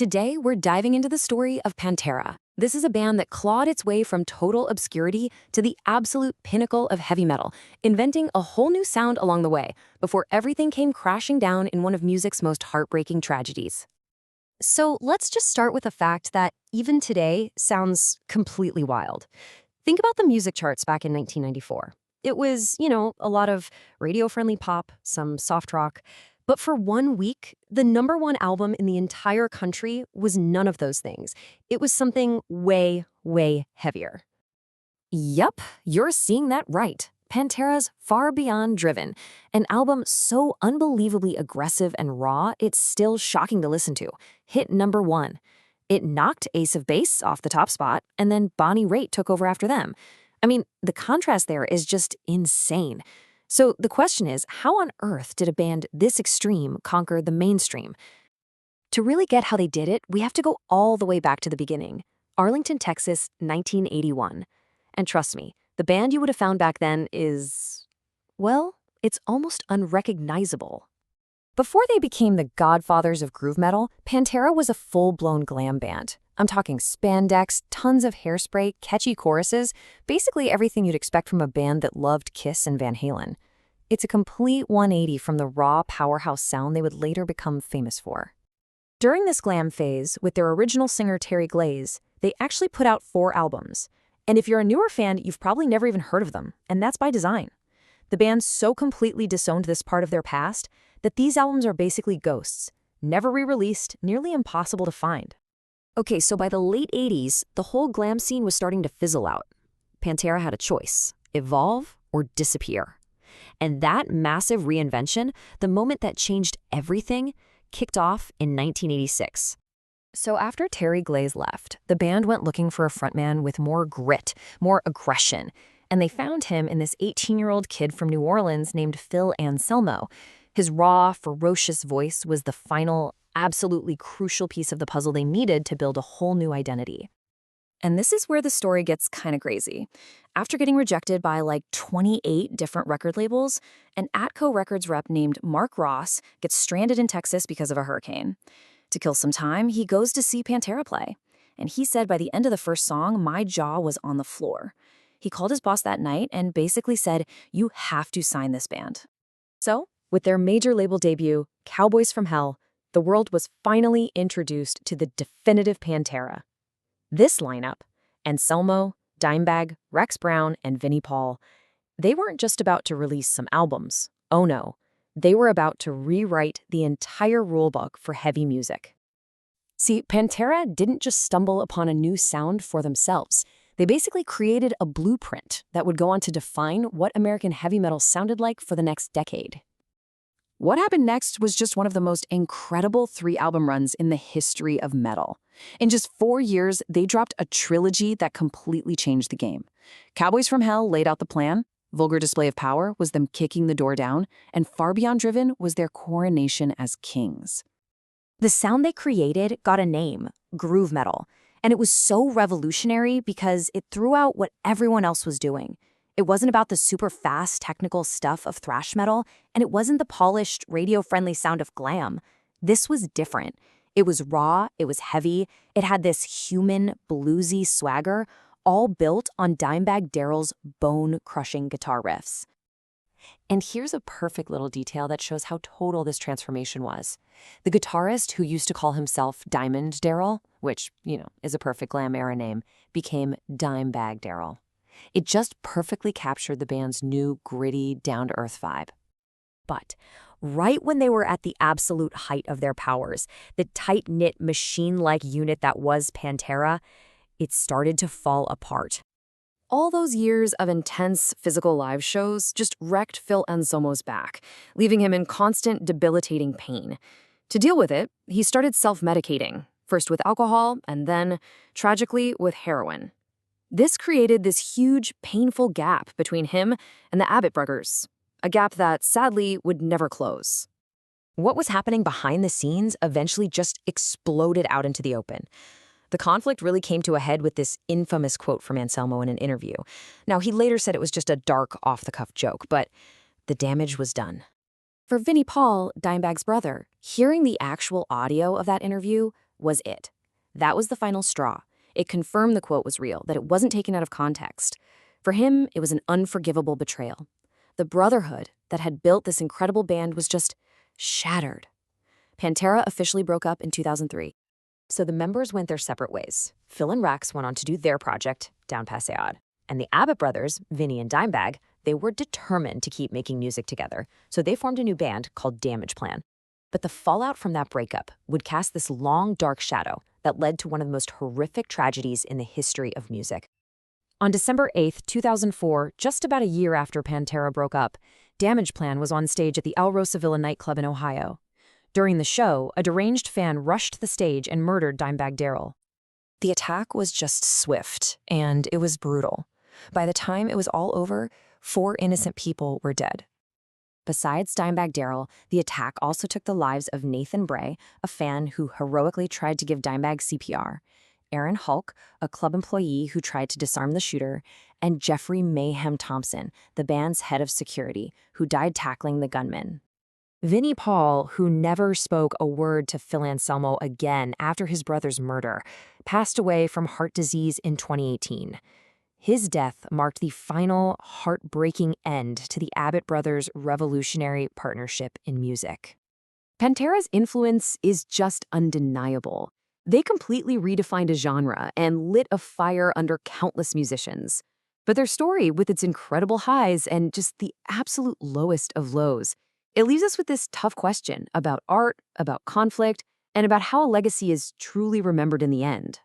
Today, we're diving into the story of Pantera. This is a band that clawed its way from total obscurity to the absolute pinnacle of heavy metal, inventing a whole new sound along the way, before everything came crashing down in one of music's most heartbreaking tragedies. So let's just start with the fact that even today sounds completely wild. Think about the music charts back in 1994. It was, a lot of radio-friendly pop, some soft rock. But for 1 week, the #1 album in the entire country was none of those things. It was something way, way heavier. Yup, you're seeing that right. Pantera's Far Beyond Driven, an album so unbelievably aggressive and raw, it's still shocking to listen to. Hit #1. It knocked Ace of Base off the top spot, and then Bonnie Raitt took over after them. I mean, the contrast there is just insane. So the question is, how on earth did a band this extreme conquer the mainstream? To really get how they did it, we have to go all the way back to the beginning. Arlington, Texas, 1981. And trust me, the band you would have found back then is, well, it's almost unrecognizable. Before they became the godfathers of groove metal, Pantera was a full-blown glam band. I'm talking spandex, tons of hairspray, catchy choruses, basically everything you'd expect from a band that loved Kiss and Van Halen. It's a complete 180 from the raw powerhouse sound they would later become famous for. During this glam phase, with their original singer Terry Glaze, they actually put out 4 albums. And if you're a newer fan, you've probably never even heard of them, and that's by design. The band so completely disowned this part of their past that these albums are basically ghosts, never re-released, nearly impossible to find. Okay, so by the late 80s, the whole glam scene was starting to fizzle out. Pantera had a choice: evolve or disappear. And that massive reinvention, the moment that changed everything, kicked off in 1986. So after Terry Glaze left, the band went looking for a frontman with more grit, more aggression, and they found him in this 18-year-old kid from New Orleans named Phil Anselmo. His raw, ferocious voice was the final, absolutely crucial piece of the puzzle they needed to build a whole new identity. And this is where the story gets kind of crazy. After getting rejected by like 28 different record labels, an Atco Records rep named Mark Ross gets stranded in Texas because of a hurricane. To kill some time, he goes to see Pantera play. And he said by the end of the first song, my jaw was on the floor. He called his boss that night and basically said, "You have to sign this band." So, with their major label debut, Cowboys from Hell, the world was finally introduced to the definitive Pantera. This lineup, Anselmo, Dimebag, Rex Brown, and Vinnie Paul, they weren't just about to release some albums. Oh no, they were about to rewrite the entire rulebook for heavy music. See, Pantera didn't just stumble upon a new sound for themselves. They basically created a blueprint that would go on to define what American heavy metal sounded like for the next decade. What happened next was just one of the most incredible 3-album runs in the history of metal. In just 4 years, they dropped a trilogy that completely changed the game. Cowboys from Hell laid out the plan, Vulgar Display of Power was them kicking the door down, and Far Beyond Driven was their coronation as kings. The sound they created got a name, groove metal, and it was so revolutionary because it threw out what everyone else was doing. It wasn't about the super fast technical stuff of thrash metal, and it wasn't the polished, radio-friendly sound of glam. This was different. It was raw, it was heavy, it had this human, bluesy swagger, all built on Dimebag Darrell's bone-crushing guitar riffs. And here's a perfect little detail that shows how total this transformation was. The guitarist who used to call himself Diamond Darrell, which, is a perfect glam era name, became Dimebag Darrell. It just perfectly captured the band's new, gritty, down-to-earth vibe. But right when they were at the absolute height of their powers, the tight-knit, machine-like unit that was Pantera, it started to fall apart. All those years of intense physical live shows just wrecked Phil Anselmo's back, leaving him in constant, debilitating pain. To deal with it, he started self-medicating, first with alcohol and then, tragically, with heroin. This created this huge, painful gap between him and the Abbott brothers, a gap that, sadly, would never close. What was happening behind the scenes eventually just exploded out into the open. The conflict really came to a head with this infamous quote from Anselmo in an interview. Now, he later said it was just a dark, off-the-cuff joke, but the damage was done. For Vinnie Paul, Dimebag's brother, hearing the actual audio of that interview was it. That was the final straw. It confirmed the quote was real, that it wasn't taken out of context. For him, it was an unforgivable betrayal. The brotherhood that had built this incredible band was just shattered. Pantera officially broke up in 2003. So the members went their separate ways. Phil and Rex went on to do their project, Down Passead. And the Abbott brothers, Vinnie and Dimebag, they were determined to keep making music together, so they formed a new band called Damage Plan. But the fallout from that breakup would cast this long, dark shadow that led to one of the most horrific tragedies in the history of music. On December 8, 2004, just about a year after Pantera broke up, Damage Plan was on stage at the El Rosavilla nightclub in Ohio. During the show, a deranged fan rushed the stage and murdered Dimebag Darrell. The attack was just swift, and it was brutal. By the time it was all over, 4 innocent people were dead. Besides Dimebag Darrell, the attack also took the lives of Nathan Bray, a fan who heroically tried to give Dimebag CPR, Aaron Hulk, a club employee who tried to disarm the shooter, and Jeffrey Mayhem Thompson, the band's head of security, who died tackling the gunman. Vinnie Paul, who never spoke a word to Phil Anselmo again after his brother's murder, passed away from heart disease in 2018. His death marked the final, heartbreaking end to the Abbott brothers' revolutionary partnership in music. Pantera's influence is just undeniable. They completely redefined a genre and lit a fire under countless musicians. But their story, with its incredible highs and just the absolute lowest of lows, it leaves us with this tough question about art, about conflict, and about how a legacy is truly remembered in the end.